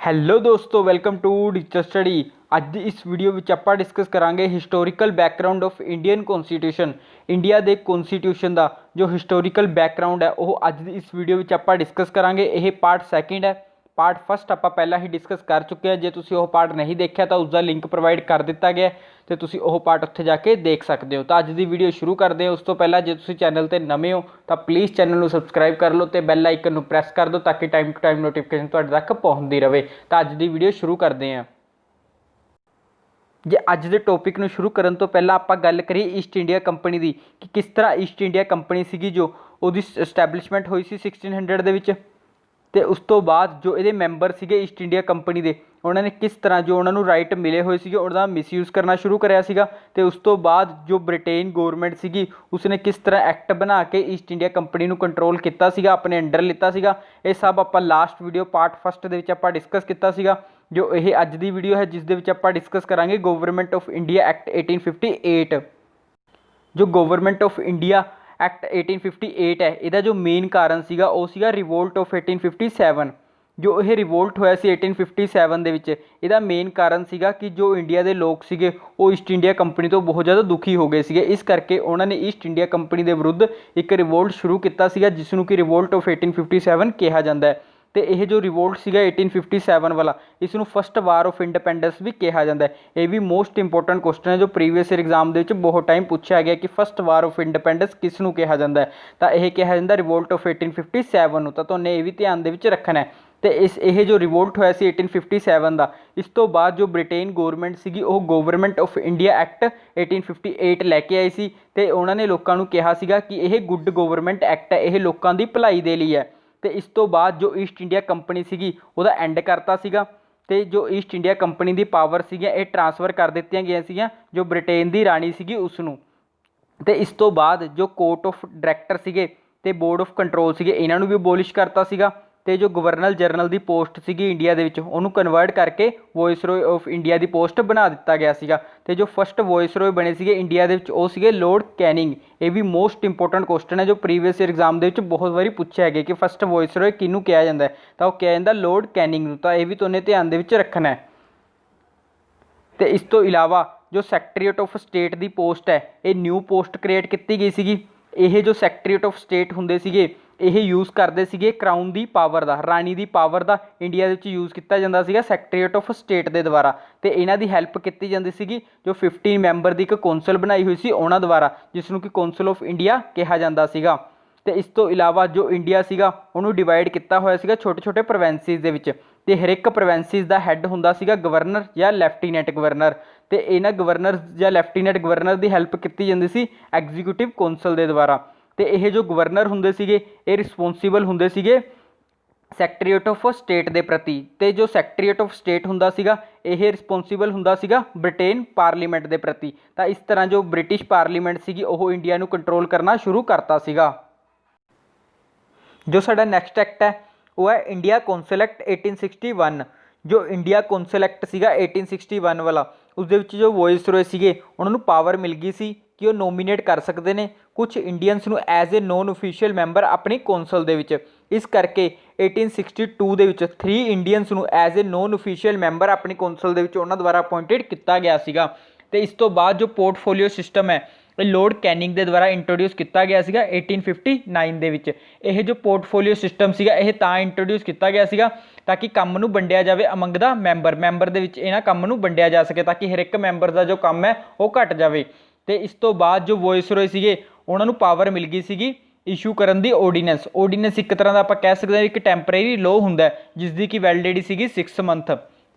Hello ਦੋਸਤੋ, welcome to digital study. ਅੱਜ ਦੀ ਇਸ ਵੀਡੀਓ ਵਿੱਚ ਆਪਾਂ ਡਿਸਕਸ ਕਰਾਂਗੇ historical background of Indian constitution. India ਦੇ ਕੌਂਸਟੀਟਿਊਸ਼ਨ ਦਾ ਜੋ ਹਿਸਟੋਰੀਕਲ ਬੈਕਗਰਾਉਂਡ ਹੈ ਉਹ ਅੱਜ ਦੀ ਇਸ ਵੀਡੀਓ ਵਿੱਚ ਆਪਾਂ ਡਿਸਕਸ ਕਰਾਂਗੇ। ਇਹ ਪਾਰਟ ਸੈਕਿੰਡ ਹੈ। ਪਾਰਟ ਫਸਟ ਆਪਾਂ ਪਹਿਲਾਂ ਹੀ ਡਿਸਕਸ ਕਰ ਚੁੱਕੇ ਹਾਂ। ਜੇ ਤੁਸੀਂ ਉਹ ਪਾਰਟ ਨਹੀਂ ਦੇਖਿਆ ਤਾਂ ਉਸਦਾ ਲਿੰਕ ਪ੍ਰੋਵਾਈਡ ਕਰ ਦਿੱਤਾ ਗਿਆ ਤੇ ਤੁਸੀਂ ਉਹ ਪਾਰਟ ਉੱਥੇ ਜਾ ਕੇ ਦੇਖ ਸਕਦੇ ਹੋ। ਤਾਂ ਅੱਜ ਦੀ ਵੀਡੀਓ ਸ਼ੁਰੂ ਕਰਦੇ ਹਾਂ। ਉਸ ਤੋਂ ਪਹਿਲਾਂ ਜੇ ਤੁਸੀਂ ਚੈਨਲ ਤੇ ਨਵੇਂ ਹੋ ਤਾਂ ਪਲੀਜ਼ ਚੈਨਲ ਨੂੰ ਸਬਸਕ੍ਰਾਈਬ ਕਰ ਲਓ ਤੇ ਬੈਲ ਆਈਕਨ ਨੂੰ ਪ੍ਰੈਸ ਕਰ ਦਿਓ ਤਾਂ ਕਿ ਟਾਈਮ ਟੂ ਟਾਈਮ ਨੋਟੀਫਿਕੇਸ਼ਨ ਤੁਹਾਡੇ ਤੱਕ ਪਹੁੰਚਦੀ ਰਹੇ। ਤਾਂ ਅੱਜ ਦੀ ਵੀਡੀਓ ਸ਼ੁਰੂ ਕਰਦੇ ਹਾਂ। ਜੇ ਅੱਜ ਦੇ ਟੌਪਿਕ ਨੂੰ ਸ਼ੁਰੂ ਕਰਨ ਤੋਂ ਪਹਿਲਾਂ ਆਪਾਂ ਗੱਲ ਕਰੀਏ ਈਸਟ ਇੰਡੀਆ ਕੰਪਨੀ ਦੀ ਕਿ ਕਿਸ ਤਰ੍ਹਾਂ ਈਸਟ ਇੰਡੀਆ ਕੰਪਨੀ ਸੀਗੀ ਜੋ ਉਹਦੀ ਐਸਟੈਬਲਿਸ਼ਮੈਂਟ ਹੋਈ ਸੀ 1600 ਦੇ ਵਿੱਚ, ਤੇ ਉਸ ਤੋਂ ਬਾਅਦ ਜੋ ਇਹਦੇ ਮੈਂਬਰ ਸੀਗੇ ਈਸਟ ਇੰਡੀਆ ਕੰਪਨੀ ਦੇ ਉਹਨਾਂ ਨੇ ਕਿਸ ਤਰ੍ਹਾਂ ਜੋ ਉਹਨਾਂ ਨੂੰ ਰਾਈਟ ਮਿਲੇ ਹੋਏ ਸੀਗੇ ਉਹਦਾ ਮਿਸਯੂਜ਼ ਕਰਨਾ ਸ਼ੁਰੂ ਕਰਿਆ ਸੀਗਾ। ਤੇ ਉਸ ਤੋਂ ਬਾਅਦ ਜੋ ਬ੍ਰਿਟੇਨ ਗੌਰਮੈਂਟ ਸੀਗੀ ਉਸਨੇ ਕਿਸ ਤਰ੍ਹਾਂ ਐਕਟ ਬਣਾ ਕੇ ਈਸਟ ਇੰਡੀਆ ਕੰਪਨੀ ਨੂੰ ਕੰਟਰੋਲ ਕੀਤਾ ਸੀਗਾ, ਆਪਣੇ ਅੰਡਰ ਲਿੱਤਾ ਸੀਗਾ। ਇਹ ਸਭ ਆਪਾਂ ਲਾਸਟ ਵੀਡੀਓ ਪਾਰਟ ਫਸਟ ਦੇ ਵਿੱਚ ਆਪਾਂ ਡਿਸਕਸ ਕੀਤਾ ਸੀਗਾ। ਜੋ ਇਹ ਅੱਜ ਦੀ ਵੀਡੀਓ ਹੈ ਜਿਸ ਦੇ ਵਿੱਚ ਆਪਾਂ ਡਿਸਕਸ ਕਰਾਂਗੇ ਗਵਰਨਮੈਂਟ ਆਫ ਇੰਡੀਆ ਐਕਟ 1858। ਜੋ ਗਵਰਨਮੈਂਟ ਆਫ ਇੰਡੀਆ ਐਕਟ 1858 ਹੈ ਇਹਦਾ ਜੋ ਮੇਨ ਕਾਰਨ ਸੀਗਾ ਉਹ ਸੀਗਾ ਰਿਵੋਲਟ ਆਫ 1857। ਜੋ ਇਹ ਰਿਵੋਲਟ ਹੋਇਆ ਸੀ 1857 ਦੇ ਵਿੱਚ, ਇਹਦਾ ਮੇਨ ਕਾਰਨ ਸੀਗਾ ਕਿ ਜੋ ਇੰਡੀਆ ਦੇ ਲੋਕ ਸੀਗੇ ਉਹ ਈਸਟ ਇੰਡੀਆ ਕੰਪਨੀ ਤੋਂ ਬਹੁਤ ਜ਼ਿਆਦਾ ਦੁਖੀ ਹੋ ਗਏ ਸੀਗੇ। ਇਸ ਕਰਕੇ ਉਹਨਾਂ ਨੇ ਈਸਟ ਇੰਡੀਆ ਕੰਪਨੀ ਦੇ ਵਿਰੁੱਧ ਇੱਕ ਰਿਵੋਲਟ ਸ਼ੁਰੂ ਕੀਤਾ ਸੀਗਾ ਜਿਸ ਨੂੰ ਕਿ ਰਿਵੋਲਟ ਆਫ 1857 ਕਿਹਾ ਜਾਂਦਾ ਹੈ। ਤੇ ਇਹ ਜੋ ਰਿਵੋਲਟ ਸੀਗਾ 1857 ਵਾਲਾ, ਇਸ ਨੂੰ ਫਸਟ ਵਾਰ ਆਫ ਇੰਡੀਪੈਂਡੈਂਸ ਵੀ ਕਿਹਾ ਜਾਂਦਾ ਹੈ। ਇਹ ਵੀ ਮੋਸਟ ਇੰਪੋਰਟੈਂਟ ਕੁਐਸਚਨ ਹੈ ਜੋ ਪ੍ਰੀਵੀਅਸ ਈਅਰ ਐਗਜ਼ਾਮ ਦੇ ਵਿੱਚ ਬਹੁਤ ਟਾਈਮ ਪੁੱਛਿਆ ਗਿਆ ਕਿ ਫਸਟ ਵਾਰ ਆਫ ਇੰਡੀਪੈਂਡੈਂਸ ਕਿਸ ਨੂੰ ਕਿਹਾ ਜਾਂਦਾ ਹੈ। ਤਾਂ ਇਹ ਕਿਹਾ ਜਾਂਦਾ ਰਿਵੋਲਟ ਆਫ 1857 ਨੂੰ। ਤਾਂ ਤੁਹਾਨੂੰ ਇਹ ਵੀ ਧਿਆਨ ਦੇ ਵਿੱਚ ਰੱਖਣਾ ਹੈ। ਤੇ ਇਹ ਜੋ ਰਿਵੋਲਟ ਹੋਇਆ ਸੀ 1857 ਦਾ, ਇਸ ਤੋਂ ਬਾਅਦ ਜੋ ਬ੍ਰਿਟੇਨ ਗੌਰਮੈਂਟ ਸੀਗੀ ਉਹ ਗਵਰਨਮੈਂਟ ਆਫ ਇੰਡੀਆ ਐਕਟ 1858 ਲੈ ਕੇ ਆਈ ਸੀ। ਤੇ ਉਹਨਾਂ ਨੇ ਲੋਕਾਂ ਨੂੰ ਕਿਹਾ ਸੀਗਾ ਕਿ ਇਹ ਗੁੱਡ ਗਵਰਨਮੈਂਟ ਐਕਟ ਹੈ, ਇਹ ਲੋਕਾਂ ਦੀ ਭਲਾਈ ਦੇ ਲਈ ਹੈ। ਤੇ ਇਸ ਤੋਂ ਬਾਅਦ ਜੋ ਈਸਟ ਇੰਡੀਆ ਕੰਪਨੀ ਸੀਗੀ ਉਹਦਾ ਐਂਡ ਕਰਤਾ ਸੀਗਾ। ਤੇ ਜੋ ਈਸਟ ਇੰਡੀਆ ਕੰਪਨੀ ਦੀ ਪਾਵਰ ਸੀਗੀਆਂ ਇਹ ਟਰਾਂਸਫਰ ਕਰ ਦਿੱਤੀਆਂ ਗਈਆਂ ਸੀਗੀਆਂ ਜੋ ਬ੍ਰਿਟੇਨ ਦੀ ਰਾਣੀ ਸੀਗੀ ਉਸ ਨੂੰ। ਤੇ ਇਸ ਤੋਂ ਬਾਅਦ ਜੋ ਕੋਰਟ ਆਫ ਡਾਇਰੈਕਟਰ ਸੀਗੇ ਤੇ ਬੋਰਡ ਆਫ ਕੰਟਰੋਲ ਸੀਗੇ ਇਹਨਾਂ ਨੂੰ ਵੀ ਅਬੋਲਿਸ਼ ਕਰਤਾ ਸੀਗਾ। ਤੇ ਜੋ ਗਵਰਨਰ ਜਨਰਲ ਦੀ ਪੋਸਟ ਸੀਗੀ ਇੰਡੀਆ ਦੇ ਵਿੱਚ ਉਹਨੂੰ ਕਨਵਰਟ ਕਰਕੇ ਵਾਇਸਰੋਏ ਆਫ ਇੰਡੀਆ ਦੀ ਪੋਸਟ ਬਣਾ ਦਿੱਤਾ ਗਿਆ ਸੀਗਾ। ਤੇ ਜੋ ਫਸਟ ਵਾਇਸਰੋਏ ਬਣੇ ਸੀਗੇ ਇੰਡੀਆ ਦੇ ਵਿੱਚ ਉਹ ਸੀਗੇ ਲੋਰਡ ਕੈਨਿੰਗ। ਇਹ ਵੀ ਮੋਸਟ ਇੰਪੋਰਟੈਂਟ ਕੁਐਸਚਨ ਹੈ ਜੋ ਪ੍ਰੀਵੀਅਸ ਈਅਰ ਐਗਜ਼ਾਮ ਦੇ ਵਿੱਚ ਬਹੁਤ ਵਾਰੀ ਪੁੱਛਿਆ ਗਿਆ ਕਿ ਫਸਟ ਵਾਇਸਰੋਏ ਕਿਹਨੂੰ ਕਿਹਾ ਜਾਂਦਾ ਹੈ, ਤਾਂ ਉਹ ਕਿਹਾ ਜਾਂਦਾ ਲੋਰਡ ਕੈਨਿੰਗ ਨੂੰ। ਤਾਂ ਇਹ ਵੀ ਤੁਹਾਨੂੰ ਧਿਆਨ ਦੇ ਵਿੱਚ ਰੱਖਣਾ ਹੈ। ਤੇ ਇਸ ਤੋਂ ਇਲਾਵਾ ਜੋ secretariat of state the post ਹੈ ਇਹ ਨਿਊ ਪੋਸਟ ਕ੍ਰੀਏਟ ਕੀਤੀ ਗਈ ਸੀਗੀ। ਇਹ ਜੋ ਸੈਕਟਰੀਏਟ ਆਫ ਸਟੇਟ ਹੁੰਦੇ ਸੀਗੇ ਇਹ ਯੂਜ਼ ਕਰਦੇ ਸੀਗੇ ਕਰਾਊਨ ਦੀ ਪਾਵਰ ਦਾ, ਰਾਣੀ ਦੀ ਪਾਵਰ ਦਾ ਇੰਡੀਆ ਦੇ ਵਿੱਚ ਯੂਜ਼ ਕੀਤਾ ਜਾਂਦਾ ਸੀਗਾ ਸੈਕਟਰੀਏਟ ਆਫ ਸਟੇਟ ਦੇ ਦੁਆਰਾ। ਤੇ ਇਹਨਾਂ ਦੀ ਹੈਲਪ ਕੀਤੀ ਜਾਂਦੀ ਸੀਗੀ ਜੋ 15 ਮੈਂਬਰ ਦੀ ਇੱਕ ਕੌਂਸਲ ਬਣਾਈ ਹੋਈ ਸੀ ਉਹਨਾਂ ਦੁਆਰਾ, ਜਿਸ ਨੂੰ ਕਿ ਕੌਂਸਲ ਆਫ ਇੰਡੀਆ ਕਿਹਾ ਜਾਂਦਾ ਸੀਗਾ। ਤੇ ਇਸ ਤੋਂ ਇਲਾਵਾ ਜੋ ਇੰਡੀਆ ਸੀਗਾ ਉਹਨੂੰ ਡਿਵਾਈਡ ਕੀਤਾ ਹੋਇਆ ਸੀਗਾ ਛੋਟੇ ਛੋਟੇ ਪ੍ਰੋਵਿੰਸਿਸ ਦੇ ਵਿੱਚ। ਤੇ ਹਰ ਇੱਕ ਪ੍ਰੋਵਿੰਸਿਸ ਦਾ ਹੈੱਡ ਹੁੰਦਾ ਸੀਗਾ ਗਵਰਨਰ ਜਾਂ ਲੈਫਟੀਨੈਂਟ ਗਵਰਨਰ। ਤੇ ਇਹਨਾਂ ਗਵਰਨਰ ਜਾਂ ਲੈਫਟੀਨੈਂਟ ਗਵਰਨਰ ਦੀ ਹੈਲਪ ਕੀਤੀ ਜਾਂਦੀ ਸੀ ਐਗਜ਼ੀਕਿਊਟਿਵ ਕੌਂਸਲ ਦੇ ਦੁਆਰਾ। ਤੇ ਇਹ ਜੋ ਗਵਰਨਰ ਹੁੰਦੇ ਸੀਗੇ ਇਹ ਰਿਸਪੌਂਸੀਬਲ ਹੁੰਦੇ ਸੀਗੇ ਸੈਕਟਰੀਏਟ ਆਫ ਸਟੇਟ ਦੇ ਪ੍ਰਤੀ। ਤੇ ਜੋ ਸੈਕਟਰੀਏਟ ਆਫ ਸਟੇਟ ਹੁੰਦਾ ਸੀਗਾ ਇਹ ਰਿਸਪੌਂਸੀਬਲ ਹੁੰਦਾ ਸੀਗਾ ਬ੍ਰਿਟੇਨ ਪਾਰਲੀਮੈਂਟ ਦੇ ਪ੍ਰਤੀ। ਤਾਂ ਇਸ ਤਰ੍ਹਾਂ ਜੋ ਬ੍ਰਿਟਿਸ਼ ਪਾਰਲੀਮੈਂਟ ਸੀਗੀ ਉਹ ਇੰਡੀਆ ਨੂੰ ਕੰਟਰੋਲ ਕਰਨਾ ਸ਼ੁਰੂ ਕਰਤਾ ਸੀਗਾ। ਜੋ ਸਾਡਾ ਨੈਕਸਟ ਐਕਟ ਹੈ ਉਹ ਹੈ ਇੰਡੀਆ ਕੌਂਸਲ ਐਕਟ 1861। ਜੋ ਇੰਡੀਆ ਕੌਂਸਲ ਐਕਟ ਸੀਗਾ 1861 ਵਾਲਾ, ਉਸ ਦੇ ਵਿੱਚ ਜੋ ਵਾਇਸਰੋਏ ਸੀਗੇ ਉਹਨਾਂ ਨੂੰ ਪਾਵਰ ਮਿਲ ਗਈ ਸੀ ਕਿ ਉਹ ਨੋਮੀਨੇਟ ਕਰ ਸਕਦੇ ਨੇ ਕੁਝ ਇੰਡੀਅਨਸ ਨੂੰ as a non official member ਆਪਣੀ ਕੌਂਸਲ ਦੇ ਵਿੱਚ। ਇਸ ਕਰਕੇ 1862 ਦੇ ਵਿੱਚ 3 ਇੰਡੀਅਨਸ ਨੂੰ as a non official member ਆਪਣੀ ਕੌਂਸਲ ਦੇ ਵਿੱਚ ਉਹਨਾਂ ਦੁਆਰਾ ਅਪੋਇੰਟਡ ਕੀਤਾ ਗਿਆ ਸੀਗਾ। ਤੇ ਇਸ ਤੋਂ ਬਾਅਦ ਜੋ ਪੋਰਟਫੋਲੀਓ ਸਿਸਟਮ ਹੈ ਇਹ ਲੋਰਡ ਕੈਨਿੰਗ ਦੇ ਦੁਆਰਾ ਇੰਟਰੋਡਿਊਸ ਕੀਤਾ ਗਿਆ ਸੀਗਾ 1859 ਦੇ ਵਿੱਚ। ਇਹ ਜੋ ਪੋਰਟਫੋਲੀਓ ਸਿਸਟਮ ਸੀਗਾ ਇਹ ਤਾਂ ਇੰਟਰੋਡਿਊਸ ਕੀਤਾ ਗਿਆ ਸੀਗਾ ਤਾਂ ਕਿ ਕੰਮ ਨੂੰ ਵੰਡਿਆ ਜਾਵੇ ਅਮੰਗ ਦਾ ਮੈਂਬਰ ਦੇ ਵਿੱਚ ਇਹਨਾਂ ਕੰਮ ਨੂੰ ਵੰਡਿਆ ਜਾ ਸਕੇ ਤਾਂ ਕਿ ਹਰ ਇੱਕ ਮੈਂਬਰ ਦਾ ਜੋ ਕੰਮ ਹੈ ਉਹ ਘਟ ਜਾਵੇ। ਤੇ ਇਸ ਤੋਂ ਬਾਅਦ ਜੋ ਵਾਇਸਰੋਏ ਸੀਗੇ ਉਹਨਾਂ ਨੂੰ ਪਾਵਰ ਮਿਲ ਗਈ ਸੀਗੀ ਇਸ਼ੂ ਕਰਨ ਦੀ ਆਰਡੀਨੈਂਸ ਇੱਕ ਤਰ੍ਹਾਂ ਦਾ ਆਪਾਂ ਕਹਿ ਸਕਦੇ ਹਾਂ ਇੱਕ ਟੈਂਪਰੇਰੀ ਲਾਅ ਹੁੰਦਾ ਜਿਸ ਦੀ ਕਿ ਵੈਲਿਡਿਟੀ ਸੀਗੀ 6 ਮੰਥ।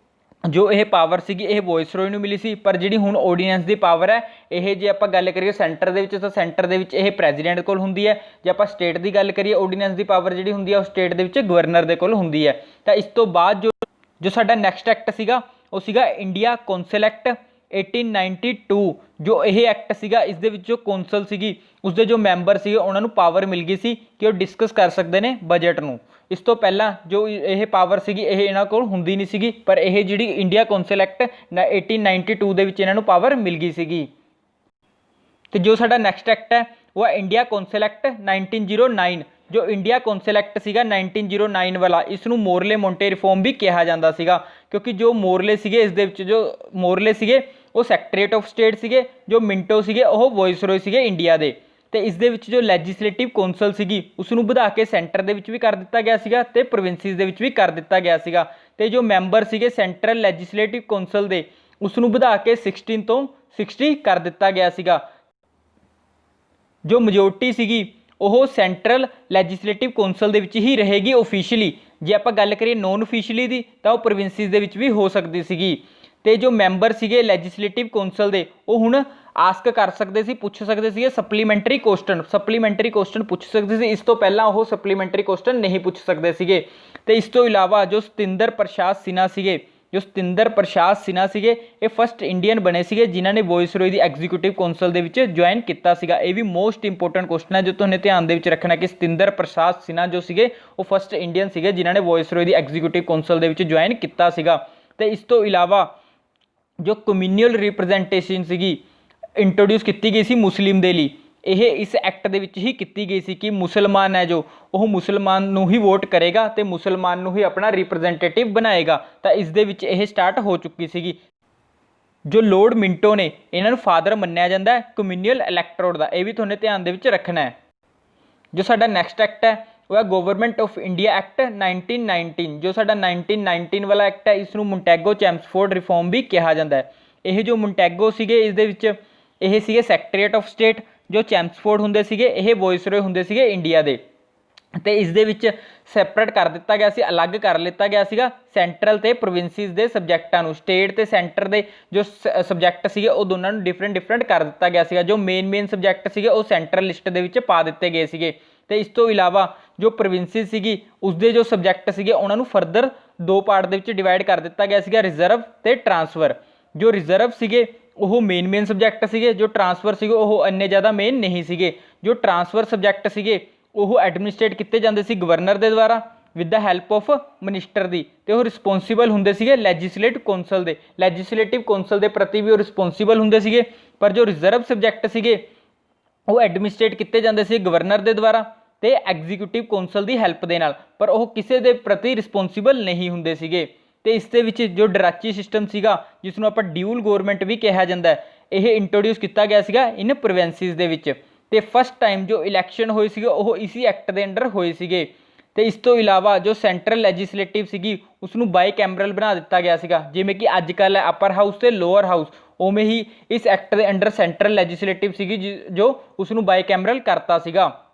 ਜੋ ਇਹ ਪਾਵਰ ਸੀਗੀ ਇਹ ਵਾਇਸਰੋਏ ਨੂੰ ਮਿਲੀ ਸੀ। ਪਰ ਜਿਹੜੀ ਹੁਣ ਆਰਡੀਨੈਂਸ ਦੀ ਪਾਵਰ ਹੈ ਇਹ ਜੇ ਆਪਾਂ ਗੱਲ ਕਰੀਏ ਸੈਂਟਰ ਦੇ ਵਿੱਚ ਤਾਂ ਸੈਂਟਰ ਦੇ ਵਿੱਚ ਇਹ ਪ੍ਰੈਜ਼ੀਡੈਂਟ ਕੋਲ ਹੁੰਦੀ ਹੈ। ਜੇ ਆਪਾਂ ਸਟੇਟ ਦੀ ਗੱਲ ਕਰੀਏ ਆਰਡੀਨੈਂਸ ਦੀ ਪਾਵਰ ਜਿਹੜੀ ਹੁੰਦੀ ਹੈ ਉਹ ਸਟੇਟ ਦੇ ਵਿੱਚ ਗਵਰਨਰ ਦੇ ਕੋਲ ਹੁੰਦੀ ਹੈ। ਤਾਂ ਇਸ ਤੋਂ ਬਾਅਦ ਜੋ ਸਾਡਾ ਨੈਕਸਟ ਐਕਟ ਸੀਗਾ ਉਹ ਸੀਗਾ ਇੰਡੀਆ ਕੌਂਸਲ ਐਕਟ 1892। ਜੋ ਇਹ ਐਕਟ ਸੀਗਾ ਇਸ ਦੇ ਵਿੱਚ ਜੋ ਕੌਂਸਲ ਸੀਗੀ ਉਸਦੇ ਜੋ ਮੈਂਬਰ ਸੀਗੇ ਉਹਨਾਂ ਨੂੰ ਪਾਵਰ ਮਿਲ ਗਈ ਸੀ ਕਿ ਉਹ ਡਿਸਕਸ ਕਰ ਸਕਦੇ ਨੇ ਬਜਟ ਨੂੰ। ਇਸ ਤੋਂ ਪਹਿਲਾਂ ਜੋ ਇਹ ਪਾਵਰ ਸੀਗੀ ਇਹ ਇਹਨਾਂ ਕੋਲ ਹੁੰਦੀ ਨਹੀਂ ਸੀਗੀ, ਪਰ ਇਹ ਜਿਹੜੀ ਇੰਡੀਆ ਕੌਂਸਲ ਐਕਟ 1892 ਦੇ ਵਿੱਚ ਇਹਨਾਂ ਨੂੰ ਪਾਵਰ ਮਿਲ ਗਈ ਸੀਗੀ। ਤੇ ਜੋ ਸਾਡਾ ਨੈਕਸਟ ਐਕਟ ਹੈ ਉਹ ਹੈ ਇੰਡੀਆ ਕੌਂਸਲ ਐਕਟ 1909। ਜੋ ਇੰਡੀਆ ਕੌਂਸਲ ਐਕਟ ਸੀਗਾ 1909 ਵਾਲਾ, ਇਸ ਨੂੰ ਮੋਰਲੇ ਮੋਂਟੇ ਰਿਫੋਰਮ ਵੀ ਕਿਹਾ ਜਾਂਦਾ ਸੀਗਾ, ਕਿਉਂਕਿ ਜੋ ਮੋਰਲੇ ਸੀਗੇ ਇਸ ਦੇ ਵਿੱਚ ਜੋ ਮੋਰਲੇ ਸੀਗੇ ਉਹ ਸੈਕਟਰੀਏਟ ਆਫ ਸਟੇਟ ਸੀਗੇ, ਜੋ ਮਿੰਟੋ ਸੀਗੇ ਉਹ ਵਾਇਸਰੋਏ ਸੀਗੇ ਇੰਡੀਆ ਦੇ। ਤੇ ਇਸ ਦੇ ਵਿੱਚ ਜੋ ਲੈਜਿਸਲੇਟਿਵ ਕੌਂਸਲ ਸੀਗੀ ਉਸ ਨੂੰ ਵਧਾ ਕੇ ਸੈਂਟਰ ਦੇ ਵਿੱਚ ਵੀ ਕਰ ਦਿੱਤਾ ਗਿਆ ਸੀਗਾ ਤੇ ਪ੍ਰੋਵਿੰਸਿਸ ਦੇ ਵਿੱਚ ਵੀ ਕਰ ਦਿੱਤਾ ਗਿਆ ਸੀਗਾ। ਤੇ ਜੋ ਮੈਂਬਰ ਸੀਗੇ ਸੈਂਟਰਲ ਲੈਜਿਸਲੇਟਿਵ ਕੌਂਸਲ ਦੇ ਉਸ ਨੂੰ ਵਧਾ ਕੇ 16 ਤੋਂ 60 ਕਰ ਦਿੱਤਾ ਗਿਆ ਸੀਗਾ। ਜੋ ਮੈਜੋਰਟੀ ਸੀਗੀ ਉਹ ਸੈਂਟਰਲ ਲੈਜਿਸਲੇਟਿਵ ਕੌਂਸਲ ਦੇ ਵਿੱਚ ਹੀ ਰਹੇਗੀ ਓਫੀਸ਼ੀਅਲੀ। ਜੇ ਆਪਾਂ ਗੱਲ ਕਰੀਏ ਨੋਨ ਓਫੀਸ਼ੀਅਲੀ ਦੀ ਤਾਂ ਉਹ ਪ੍ਰੋਵਿੰਸਿਸ ਦੇ ਵਿੱਚ ਵੀ ਹੋ ਸਕਦੀ ਸੀਗੀ। ਤੇ ਜੋ ਮੈਂਬਰ ਸੀਗੇ ਲੈਜਿਸਲੇਟਿਵ ਕੌਂਸਲ ਦੇ ਉਹ ਹੁਣ ਆਸਕ ਕਰ ਸਕਦੇ ਸੀ, ਪੁੱਛ ਸਕਦੇ ਸੀਗੇ ਸਪਲੀਮੈਂਟਰੀ ਕੁਐਸਚਨ ਪੁੱਛ ਸਕਦੇ ਸੀ। ਇਸ ਤੋਂ ਪਹਿਲਾਂ ਉਹ ਸਪਲੀਮੈਂਟਰੀ ਕੁਐਸਚਨ ਨਹੀਂ ਪੁੱਛ ਸਕਦੇ ਸੀਗੇ। ਤੇ ਇਸ ਤੋਂ ਇਲਾਵਾ ਜੋ ਸਤਿੰਦਰ ਪ੍ਰਸਾਦ ਸਿਨਹਾ ਸੀਗੇ ਇਹ ਫਸਟ ਇੰਡੀਅਨ ਬਣੇ ਸੀਗੇ ਜਿਨ੍ਹਾਂ ਨੇ ਵਾਇਸਰੋਏ ਦੀ ਐਗਜ਼ੀਕਿਊਟਿਵ ਕੌਂਸਲ ਦੇ ਵਿੱਚ ਜੁਆਇਨ ਕੀਤਾ ਸੀਗਾ। ਇਹ ਵੀ ਮੋਸਟ ਇੰਪੋਰਟੈਂਟ ਕੁਐਸਚਨ ਹੈ ਜੋ ਤੁਹਾਨੂੰ ਧਿਆਨ ਦੇ ਵਿੱਚ ਰੱਖਣਾ ਕਿ ਸਤਿੰਦਰ ਪ੍ਰਸਾਦ ਸਿਨਹਾ ਜੋ ਸੀਗੇ ਉਹ ਫਸਟ ਇੰਡੀਅਨ ਸੀਗੇ ਜਿਨ੍ਹਾਂ ਨੇ ਵਾਇਸਰੋਏ ਦੀ ਐਗਜ਼ੀਕਿਊਟਿਵ ਕੌਂਸਲ ਦੇ ਵਿੱਚ ਜੁਆਇਨ ਕੀਤਾ ਸੀਗਾ। ਤੇ ਇਸ ਤੋਂ ਇਲਾਵਾ ਜੋ ਕਮਿਊਨਲ ਰਿਪਰੈਜ਼ੈਂਟੇਸ਼ਨ ਸੀਗੀ ਇੰਟਰੋਡਿਊਸ ਕੀਤੀ ਗਈ ਸੀ ਮੁਸਲਿਮ ਦੇ ਲਈ, ਇਹ ਇਸ ਐਕਟ ਦੇ ਵਿੱਚ ਹੀ ਕੀਤੀ ਗਈ ਸੀ ਕਿ ਮੁਸਲਮਾਨ ਹੈ ਜੋ ਉਹ ਮੁਸਲਮਾਨ ਨੂੰ ਹੀ ਵੋਟ ਕਰੇਗਾ ਤੇ ਮੁਸਲਮਾਨ ਨੂੰ ਹੀ ਆਪਣਾ ਰਿਪਰੈਜ਼ੈਂਟੇਟਿਵ ਬਣਾਏਗਾ। ਤਾਂ ਇਸ ਦੇ ਵਿੱਚ ਇਹ ਸਟਾਰਟ ਹੋ ਚੁੱਕੀ ਸੀਗੀ। ਜੋ ਲੋਰਡ ਮਿੰਟੋ ਨੇ ਇਹਨਾਂ ਨੂੰ ਫਾਦਰ ਮੰਨਿਆ ਜਾਂਦਾ ਹੈ ਕਮਿਊਨਲ ਇਲੈਕਟੋਰੇਟ ਦਾ, ਇਹ ਵੀ ਤੁਹਾਨੂੰ ਧਿਆਨ ਦੇ ਵਿੱਚ ਰੱਖਣਾ ਹੈ। ਜੋ ਸਾਡਾ ਨੈਕਸਟ ਐਕਟ ਹੈ ਉਹ ਹੈ ਗਵਰਨਮੈਂਟ ਆਫ ਇੰਡੀਆ ਐਕਟ 1919। ਜੋ ਸਾਡਾ 1919 ਵਾਲਾ ਐਕਟ ਹੈ ਇਸ ਨੂੰ ਮੋਂਟੈਗੋ ਚੈਮਸਫੋਰਡ ਰਿਫੋਰਮ ਵੀ ਕਿਹਾ ਜਾਂਦਾ ਹੈ। ਇਹ ਜੋ ਮੋਂਟੈਗੋ ਸੀਗੇ ਇਸ ਦੇ ਵਿੱਚ ਇਹ ਸੀਗੇ ਸੈਕਟਰੀਏਟ ਆਫ ਸਟੇਟ, ਜੋ ਚੈਮਸਫੋਰਡ ਹੁੰਦੇ ਸੀਗੇ ਇਹ ਵਾਇਸਰੋਏ ਹੁੰਦੇ ਸੀਗੇ ਇੰਡੀਆ ਦੇ। ਤੇ ਇਸ ਦੇ ਵਿੱਚ ਸੈਪਰੇਟ ਕਰ ਦਿੱਤਾ ਗਿਆ ਸੀ, ਅਲੱਗ ਕਰ ਲਿੱਤਾ ਗਿਆ ਸੀਗਾ ਸੈਂਟਰਲ ਤੇ ਪ੍ਰੋਵਿੰਸਿਸ ਦੇ ਸਬਜੈਕਟਾਂ ਨੂੰ। ਸਟੇਟ ਤੇ ਸੈਂਟਰ ਦੇ ਜੋ ਸਬਜੈਕਟ ਸੀਗੇ ਉਹ ਦੋਨਾਂ ਨੂੰ ਡਿਫਰੈਂਟ ਕਰ ਦਿੱਤਾ ਗਿਆ ਸੀਗਾ। ਜੋ ਮੇਨ ਸਬਜੈਕਟ ਸੀਗੇ ਉਹ ਸੈਂਟਰਲ ਲਿਸਟ ਦੇ ਵਿੱਚ ਪਾ ਦਿੱਤੇ ਗਏ ਸੀਗੇ। ਤੇ ਇਸ ਤੋਂ ਇਲਾਵਾ ਜੋ ਪ੍ਰੋਵਿੰਸਿਸ ਸੀਗੀ ਉਸਦੇ ਜੋ ਸਬਜੈਕਟ ਸੀਗੇ ਉਹਨਾਂ ਨੂੰ ਫਰਦਰ 2 ਪਾਰਟ ਦੇ ਵਿੱਚ ਡਿਵਾਈਡ ਕਰ ਦਿੱਤਾ ਗਿਆ ਸੀਗਾ, ਰਿਜ਼ਰਵ ਤੇ ਟਰਾਂਸਫਰ। ਜੋ ਰਿਜ਼ਰਵ ਸੀਗੇ ਉਹ ਮੇਨ ਸਬਜੈਕਟ ਸੀਗੇ, ਜੋ ਟਰਾਂਸਫਰ ਸੀਗੇ ਉਹ ਇੰਨੇ ਜ਼ਿਆਦਾ ਮੇਨ ਨਹੀਂ ਸੀਗੇ। ਜੋ ਟਰਾਂਸਫਰ ਸਬਜੈਕਟ ਸੀਗੇ ਉਹ ਐਡਮਿਨਿਸਟ੍ਰੇਟ ਕੀਤੇ ਜਾਂਦੇ ਸੀ ਗਵਰਨਰ ਦੇ ਦੁਆਰਾ with the help of minister ਦੀ, ਤੇ ਉਹ ਰਿਸਪੌਂਸੀਬਲ ਹੁੰਦੇ ਸੀਗੇ ਲੈਜਿਸਲੇਟਿਵ ਕੌਂਸਲ ਦੇ ਪ੍ਰਤੀ ਵੀ ਉਹ ਰਿਸਪੌਂਸੀਬਲ ਹੁੰਦੇ ਸੀਗੇ। ਪਰ ਜੋ ਰਿਜ਼ਰਵ ਸਬਜੈਕਟ ਸੀਗੇ ਉਹ ਐਡਮਿਨਿਸਟ੍ਰੇਟ ਕੀਤੇ ਜਾਂਦੇ ਸੀ ਗਵਰਨਰ ਦੇ ਦੁਆਰਾ ਤੇ ਐਗਜ਼ੀਕਿਊਟਿਵ ਕੌਂਸਲ ਦੀ ਹੈਲਪ ਦੇ ਨਾਲ, ਪਰ ਉਹ ਕਿਸੇ ਦੇ ਪ੍ਰਤੀ ਰਿਸਪੌਂਸੀਬਲ ਨਹੀਂ ਹੁੰਦੇ ਸੀਗੇ। ਤੇ ਇਸ ਦੇ ਵਿੱਚ ਜੋ ਡਰਾਚੀ ਸਿਸਟਮ ਸੀਗਾ ਜਿਸ ਨੂੰ ਆਪਾਂ ਡਿਊਲ ਗਵਰਨਮੈਂਟ ਵੀ ਕਿਹਾ ਜਾਂਦਾ ਇਹ ਇੰਟਰੋਡਿਊਸ ਕੀਤਾ ਗਿਆ ਸੀਗਾ ਇਨ ਪ੍ਰੋਵਿੰਸਿਸ ਦੇ ਵਿੱਚ। ਤੇ ਫਸਟ ਟਾਈਮ ਜੋ ਇਲੈਕਸ਼ਨ ਹੋਏ ਸੀਗੇ ਉਹ ਇਸੀ ਐਕਟ ਦੇ ਅੰਡਰ ਹੋਏ ਸੀਗੇ। ਤੇ ਇਸ ਤੋਂ ਇਲਾਵਾ ਜੋ ਸੈਂਟਰਲ ਲੈਜਿਸਲੇਟਿਵ ਸੀਗੀ ਉਸ ਨੂੰ ਬਾਈ ਕੈਮਰਲ ਬਣਾ ਦਿੱਤਾ ਗਿਆ ਸੀਗਾ, ਜਿਵੇਂ ਕਿ ਅੱਜ ਕੱਲ੍ਹ ਹੈ ਅਪਰ ਹਾਊਸ ਤੇ ਲੋਅਰ ਹਾਊਸ, ਉਵੇਂ ਹੀ ਇਸ ਐਕਟ ਦੇ ਅੰਡਰ ਸੈਂਟਰਲ ਲੈਜਿਸਲੇਟਿਵ ਸੀਗੀ ਜੋ ਉਸ ਨੂੰ ਬਾਈ ਕੈਮਰਲ ਕਰਤਾ ਸੀਗਾ।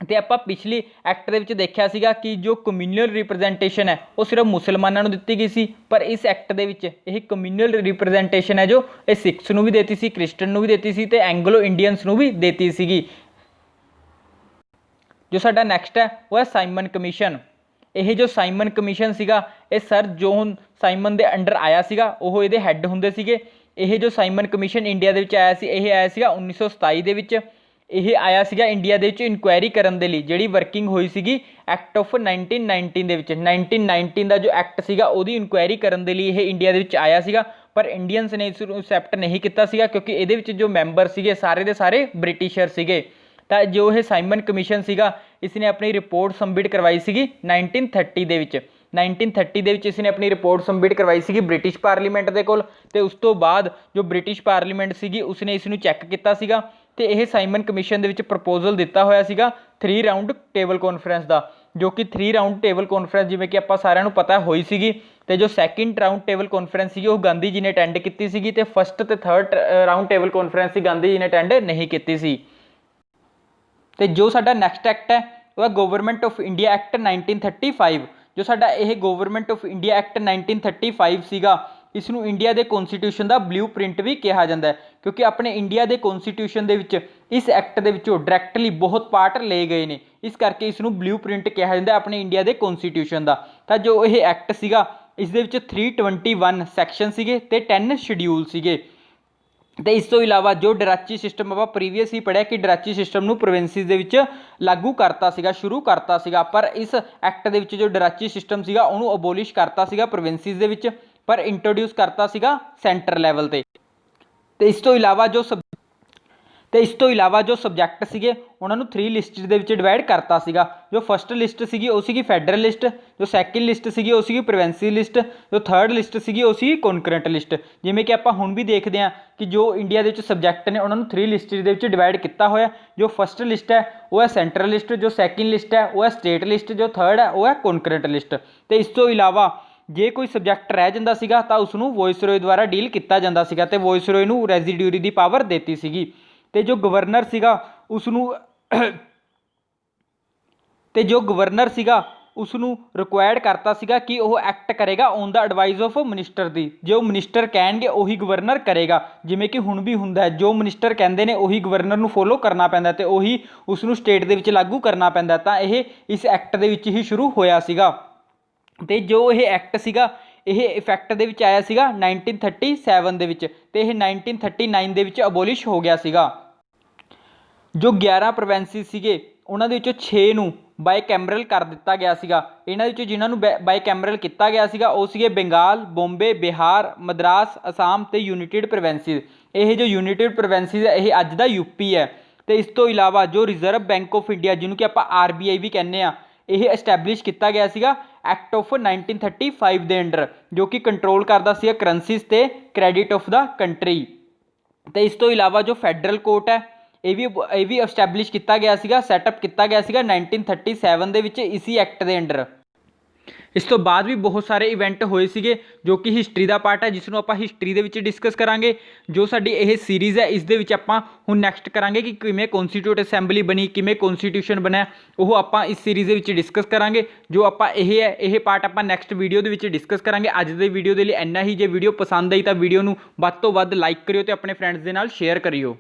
ਤੇ ਆਪਾਂ ਪਿਛਲੀ ਐਕਟ ਦੇ ਵਿੱਚ ਦੇਖਿਆ ਸੀਗਾ ਕਿ ਜੋ ਕਮਿਊਨਲ ਰਿਪਰੈਜ਼ੈਂਟੇਸ਼ਨ ਹੈ ਉਹ ਸਿਰਫ ਮੁਸਲਮਾਨਾਂ ਨੂੰ ਦਿੱਤੀ ਗਈ ਸੀ, ਪਰ ਇਸ ਐਕਟ ਦੇ ਵਿੱਚ ਇਹ ਕਮਿਊਨਲ ਰਿਪਰੈਜ਼ੈਂਟੇਸ਼ਨ ਹੈ ਜੋ ਇਹ ਸਿੱਖਸ ਨੂੰ ਵੀ ਦੇਤੀ ਸੀ, ਕ੍ਰਿਸਚਨ ਨੂੰ ਵੀ ਦੇਤੀ ਸੀ ਤੇ ਐਂਗਲੋ ਇੰਡੀਅਨਸ ਨੂੰ ਵੀ ਦੇਤੀ ਸੀਗੀ। ਜੋ ਸਾਡਾ ਨੈਕਸਟ ਹੈ ਉਹ ਹੈ ਸਾਈਮਨ ਕਮਿਸ਼ਨ। ਇਹ ਜੋ ਸਾਈਮਨ ਕਮਿਸ਼ਨ ਸੀਗਾ ਇਹ ਸਰ ਜੋਨ ਸਾਈਮਨ ਦੇ ਅੰਡਰ ਆਇਆ ਸੀਗਾ, ਉਹ ਇਹਦੇ ਹੈੱਡ ਹੁੰਦੇ ਸੀਗੇ। ਇਹ ਜੋ ਸਾਈਮਨ ਕਮਿਸ਼ਨ ਇੰਡੀਆ ਦੇ ਵਿੱਚ ਆਇਆ ਸੀ ਇਹ ਆਇਆ ਸੀਗਾ 1927 ਦੇ ਵਿੱਚ। ਇਹ ਆਇਆ ਸੀਗਾ ਇੰਡੀਆ ਦੇ ਵਿੱਚ ਇਨਕੁਆਇਰੀ ਕਰਨ ਦੇ ਲਈ, ਜਿਹੜੀ ਵਰਕਿੰਗ ਹੋਈ ਸੀਗੀ ਐਕਟ ਆਫ 1919 ਦੇ ਵਿੱਚ। 1919 ਦਾ ਜੋ ਐਕਟ ਸੀਗਾ ਉਹਦੀ ਇਨਕੁਆਇਰੀ ਕਰਨ ਦੇ ਲਈ ਇਹ ਇੰਡੀਆ ਦੇ ਵਿੱਚ ਆਇਆ ਸੀਗਾ, ਪਰ ਇੰਡੀਅਨਸ ਨੇ ਇਸ ਨੂੰ ਐਕਸੈਪਟ ਨਹੀਂ ਕੀਤਾ ਸੀਗਾ ਕਿਉਂਕਿ ਇਹਦੇ ਵਿੱਚ ਜੋ ਮੈਂਬਰ ਸੀਗੇ ਸਾਰੇ ਦੇ ਸਾਰੇ ਬ੍ਰਿਟਿਸ਼ਰ ਸੀਗੇ। ਤਾਂ ਜੋ ਇਹ ਸਾਈਮਨ ਕਮਿਸ਼ਨ ਸੀਗਾ ਇਸ ਨੇ ਆਪਣੀ ਰਿਪੋਰਟ ਸਬਮਿਟ ਕਰਵਾਈ ਸੀਗੀ 1930 ਦੇ ਵਿੱਚ। 1930 ਦੇ ਵਿੱਚ ਇਸ ਨੇ ਆਪਣੀ ਰਿਪੋਰਟ ਸਬਮਿਟ ਕਰਵਾਈ ਸੀਗੀ ਬ੍ਰਿਟਿਸ਼ ਪਾਰਲੀਮੈਂਟ ਦੇ ਕੋਲ, ਤੇ ਉਸ ਤੋਂ ਬਾਅਦ ਜੋ ਬ੍ਰਿਟਿਸ਼ ਪਾਰਲੀਮੈਂਟ ਸੀਗੀ ਉਸਨੇ ਇਸ ਨੂੰ ਚੈੱਕ ਕੀਤਾ ਸੀਗਾ ਤੇ ਇਹ ਸਾਈਮਨ ਕਮਿਸ਼ਨ ਦੇ ਵਿੱਚ ਪ੍ਰਪੋਜ਼ਲ ਦਿੱਤਾ ਹੋਇਆ ਸੀਗਾ 3 ਰਾਊਂਡ ਟੇਬਲ ਕਾਨਫਰੰਸ ਦਾ, ਜੋ ਕਿ 3 ਰਾਊਂਡ ਟੇਬਲ ਕਾਨਫਰੰਸ ਜਿਵੇਂ ਕਿ ਆਪਾਂ ਸਾਰਿਆਂ ਨੂੰ ਪਤਾ ਹੋਈ ਸੀਗੀ। ਤੇ ਜੋ ਸੈਕਿੰਡ ਰਾਊਂਡ ਟੇਬਲ ਕਾਨਫਰੰਸ ਸੀਗੀ ਉਹ ਗਾਂਧੀ ਜੀ ਨੇ ਅਟੈਂਡ ਕੀਤੀ ਸੀਗੀ ਤੇ ਫਸਟ ਤੇ ਥਰਡ ਰਾਊਂਡ ਟੇਬਲ ਕਾਨਫਰੰਸ ਸੀ ਗਾਂਧੀ ਜੀ ਨੇ ਅਟੈਂਡ ਨਹੀਂ ਕੀਤੀ ਸੀ। ਤੇ ਜੋ ਸਾਡਾ ਨੈਕਸਟ ਐਕਟ ਹੈ ਉਹ ਹੈ ਗਵਰਨਮੈਂਟ ਆਫ ਇੰਡੀਆ ਐਕਟ 1935। ਜੋ ਸਾਡਾ ਇਹ ਗਵਰਨਮੈਂਟ ਆਫ ਇੰਡੀਆ ਐਕਟ 1935 ਸੀਗਾ ਇਸ ਨੂੰ ਇੰਡੀਆ ਦੇ ਕੌਨਸਟੀਟਿਊਸ਼ਨ ਦਾ ਬਲੂ ਪ੍ਰਿੰਟ ਵੀ ਕਿਹਾ ਜਾਂਦਾ ਹੈ, ਕਿਉਂਕਿ ਆਪਣੇ ਇੰਡੀਆ ਦੇ ਕੌਨਸਟੀਟਿਊਸ਼ਨ ਦੇ ਵਿੱਚ ਇਸ ਐਕਟ ਦੇ ਵਿੱਚੋਂ ਡਾਇਰੈਕਟਲੀ ਬਹੁਤ ਪਾਰਟ ਲਏ ਗਏ ਨੇ, ਇਸ ਕਰਕੇ ਇਸ ਨੂੰ ਬਲੂ ਪ੍ਰਿੰਟ ਕਿਹਾ ਜਾਂਦਾ ਆਪਣੇ ਇੰਡੀਆ ਦੇ ਕੌਨਸਟੀਟਿਊਸ਼ਨ ਦਾ। ਤਾਂ ਜੋ ਇਹ ਐਕਟ ਸੀਗਾ ਇਸ ਦੇ ਵਿੱਚ 321 ਸੈਕਸ਼ਨ ਸੀਗੇ ਤੇ 10 ਸ਼ਡਿਊਲ ਸੀਗੇ। ਤੇ ਇਸ ਤੋਂ ਇਲਾਵਾ ਜੋ ਡਰਾਚੀ ਸਿਸਟਮ ਆਪਾਂ ਪ੍ਰੀਵੀਅਸ ਹੀ ਪੜ੍ਹਿਆ ਕਿ ਡਰਾਚੀ ਸਿਸਟਮ ਨੂੰ ਪ੍ਰੋਵਿੰਸਿਸ ਦੇ ਵਿੱਚ ਲਾਗੂ ਕਰਤਾ ਸੀਗਾ, ਸ਼ੁਰੂ ਕਰਤਾ ਸੀਗਾ, ਪਰ ਇਸ ਐਕਟ ਦੇ ਵਿੱਚ ਜੋ ਡਰਾਚੀ ਸਿਸਟਮ ਸੀਗਾ ਉਹਨੂੰ ਅਬੋਲਿਸ਼ ਕਰਤਾ ਸੀਗਾ ਪ੍ਰੋਵਿੰਸਿਸ ਦੇ ਵਿੱਚ, ਪਰ ਇੰਟਰੋਡਿਊਸ ਕਰਤਾ ਸੀਗਾ ਸੈਂਟਰ ਲੈਵਲ ਤੇ। ਇਸ ਤੋਂ ਇਲਾਵਾ ਜੋ ਤੇ ਇਸ ਤੋਂ ਇਲਾਵਾ ਜੋ ਸਬਜੈਕਟ ਸੀਗੇ ਉਹਨਾਂ ਨੂੰ 3 ਲਿਸਟ ਦੇ ਵਿੱਚ ਡਿਵਾਈਡ ਕਰਤਾ ਸੀਗਾ। ਜੋ ਫਸਟ ਲਿਸਟ ਸੀਗੀ ਉਹ ਸੀਗੀ ਫੈਡਰਲ ਲਿਸਟ, ਜੋ ਸੈਕਿੰਡ ਲਿਸਟ ਸੀਗੀ ਉਹ ਸੀਗੀ ਪ੍ਰੋਵਿੰਸ਼ੀਅਲ ਲਿਸਟ, ਜੋ ਥਰਡ ਲਿਸਟ ਸੀਗੀ ਉਹ ਸੀਗੀ ਕੌਨਕਰੈਂਟ ਲਿਸਟ। ਜਿਵੇਂ ਕਿ ਆਪਾਂ ਹੁਣ ਵੀ ਦੇਖਦੇ ਹਾਂ ਕਿ ਜੋ ਇੰਡੀਆ ਦੇ ਵਿੱਚ ਸਬਜੈਕਟ ਨੇ ਉਹਨਾਂ ਨੂੰ 3 ਲਿਸਟ ਦੇ ਵਿੱਚ ਡਿਵਾਈਡ ਕੀਤਾ ਹੋਇਆ। ਜੋ ਫਸਟ ਲਿਸਟ ਹੈ ਉਹ ਹੈ ਸੈਂਟਰਲ ਲਿਸਟ, ਜੋ ਸੈਕਿੰਡ ਲਿਸਟ ਹੈ ਉਹ ਹੈ ਸਟੇਟ ਲਿਸਟ, ਜੋ ਥਰਡ ਹੈ ਉਹ ਹੈ ਕੌਨਕਰੈਂਟ ਲਿਸਟ। ਤੇ ਇਸ ਤੋਂ ਇਲਾਵਾ ਜੇ ਕੋਈ ਸਬਜੈਕਟ ਰਹਿ ਜਾਂਦਾ ਸੀਗਾ ਤਾਂ ਉਸ ਨੂੰ ਵਾਇਸਰੋਏ ਦੁਆਰਾ ਡੀਲ ਕੀਤਾ ਜਾਂਦਾ ਸੀਗਾ ਤੇ ਵਾਇਸਰੋਏ ਨੂੰ ਰੈਜ਼ੀਡਿਊਰੀ ਦੀ ਪਾਵਰ ਦਿੱਤੀ ਸੀਗੀ। ਤੇ ਜੋ ਗਵਰਨਰ ਸੀਗਾ ਉਸ ਨੂੰ ਰਿਕੁਆਇਰਡ ਕਰਤਾ ਸੀਗਾ ਕਿ ਉਹ ਐਕਟ ਕਰੇਗਾ on the advice of minister ਦੀ। ਜੋ ਮਿਨਿਸਟਰ ਕਹਿਣਗੇ ਉਹੀ ਗਵਰਨਰ ਕਰੇਗਾ, ਜਿਵੇਂ ਕਿ ਹੁਣ ਵੀ ਹੁੰਦਾ ਹੈ। ਜੋ ਮਿਨਿਸਟਰ ਕਹਿੰਦੇ ਨੇ ਉਹੀ ਗਵਰਨਰ ਨੂੰ ਫੋਲੋ ਕਰਨਾ ਪੈਂਦਾ ਤੇ ਉਹੀ ਉਸ ਨੂੰ ਸਟੇਟ ਦੇ ਵਿੱਚ ਲਾਗੂ ਕਰਨਾ ਪੈਂਦਾ। ਤਾਂ ਇਹ ਇਸ ਐਕਟ ਦੇ ਵਿੱਚ ਹੀ ਸ਼ੁਰੂ ਹੋਇਆ ਸੀਗਾ। ਤੇ ਜੋ ਇਹ ਐਕਟ ਸੀਗਾ ਇਹ ਇਫੈਕਟ ਦੇ ਵਿੱਚ ਆਇਆ ਸੀਗਾ 1937 ਦੇ ਵਿੱਚ, ਤੇ ਇਹ 1939 ਦੇ ਵਿੱਚ ਅਬੋਲਿਸ਼ ਹੋ ਗਿਆ ਸੀਗਾ। ਜੋ 11 ਪ੍ਰੋਵਿੰਸਿਸ ਸੀਗੇ ਉਹਨਾਂ ਦੇ ਵਿੱਚੋਂ 6 ਨੂੰ ਬਾਈਕੈਮਰਲ ਕਰ ਦਿੱਤਾ ਗਿਆ ਸੀਗਾ। ਇਹਨਾਂ ਵਿੱਚੋਂ ਜਿਨ੍ਹਾਂ ਨੂੰ ਬਾਈਕੈਮਰਲ ਕੀਤਾ ਗਿਆ ਸੀਗਾ ਉਹ ਸੀਗੇ ਬੰਗਾਲ, ਬੰਬੇ, ਬਿਹਾਰ, ਮਦਰਾਸ, ਅਸਾਮ ਤੇ ਯੂਨਾਈਟਿਡ ਪ੍ਰੋਵਿੰਸਿਸ। ਇਹ ਜੋ ਯੂਨਾਈਟਿਡ ਪ੍ਰੋਵਿੰਸਿਸ ਹੈ ਇਹ ਅੱਜ ਦਾ ਯੂਪੀ ਹੈ। ਤੇ ਇਸ ਤੋਂ ਇਲਾਵਾ ਜੋ ਰਿਜ਼ਰਵ ਬੈਂਕ ਆਫ ਇੰਡੀਆ ਜਿਹਨੂੰ ਕਿ ਆਪਾਂ RBI ਵੀ ਕਹਿੰਦੇ ਆ, ਇਹ ਐਸਟੈਬਲਿਸ਼ ਕੀਤਾ ਗਿਆ ਸੀਗਾ ਐਕਟ ਆਫ 1935 ਦੇ ਅੰਡਰ, ਜੋ ਕਿ ਕੰਟਰੋਲ ਕਰਦਾ ਸੀਗਾ ਕਰੰਸੀਸ ਤੇ ਕ੍ਰੈਡਿਟ ਆਫ ਦਾ ਕੰਟਰੀ। ਤੇ ਇਸ ਤੋਂ ਇਲਾਵਾ ਜੋ ਫੈਡਰਲ ਕੋਰਟ ਹੈ ਇਹ ਵੀ ਐਸਟੈਬਲਿਸ਼ ਕੀਤਾ ਗਿਆ ਸੀਗਾ, ਸੈਟਅਪ ਕੀਤਾ ਗਿਆ ਸੀਗਾ 1937 ਦੇ ਵਿੱਚ ਇਸੀ ਐਕਟ ਦੇ ਅੰਡਰ। ਇਸ ਤੋਂ ਬਾਅਦ ਵੀ ਬਹੁਤ ਸਾਰੇ ਇਵੈਂਟ ਹੋਏ ਸੀਗੇ ਜੋ ਕਿ ਹਿਸਟਰੀ ਦਾ ਪਾਰਟ ਹੈ, ਜਿਸ ਨੂੰ ਆਪਾਂ ਹਿਸਟਰੀ ਦੇ ਵਿੱਚ ਡਿਸਕਸ ਕਰਾਂਗੇ। ਜੋ ਸਾਡੀ ਇਹ ਸੀਰੀਜ਼ ਹੈ ਇਸ ਦੇ ਵਿੱਚ ਆਪਾਂ ਹੁਣ ਨੈਕਸਟ ਕਰਾਂਗੇ ਕਿ ਕਿਵੇਂ ਕੌਂਸਟੀਟਿਊਟ ਅਸੈਂਬਲੀ ਬਣੀ, ਕਿਵੇਂ ਕੌਂਸਟੀਟਿਊਸ਼ਨ ਬਣਿਆ, ਉਹ ਆਪਾਂ ਇਸ ਸੀਰੀਜ਼ ਦੇ ਵਿੱਚ ਡਿਸਕਸ ਕਰਾਂਗੇ। ਜੋ ਆਪਾਂ ਇਹ ਪਾਰਟ ਆਪਾਂ ਨੈਕਸਟ ਵੀਡੀਓ ਦੇ ਵਿੱਚ ਡਿਸਕਸ ਕਰਾਂਗੇ। ਅੱਜ ਦੇ ਵੀਡੀਓ ਦੇ ਲਈ ਇੰਨਾ ਹੀ। ਜੇ ਵੀਡੀਓ ਪਸੰਦ ਆਈ ਤਾਂ ਵੀਡੀਓ ਨੂੰ ਵੱਧ ਤੋਂ ਵੱਧ ਲਾਈਕ ਕਰਿਓ ਤੇ ਆਪਣੇ ਫਰੈਂਡਸ ਦੇ ਨਾਲ ਸ਼ੇਅਰ ਕਰਿਓ।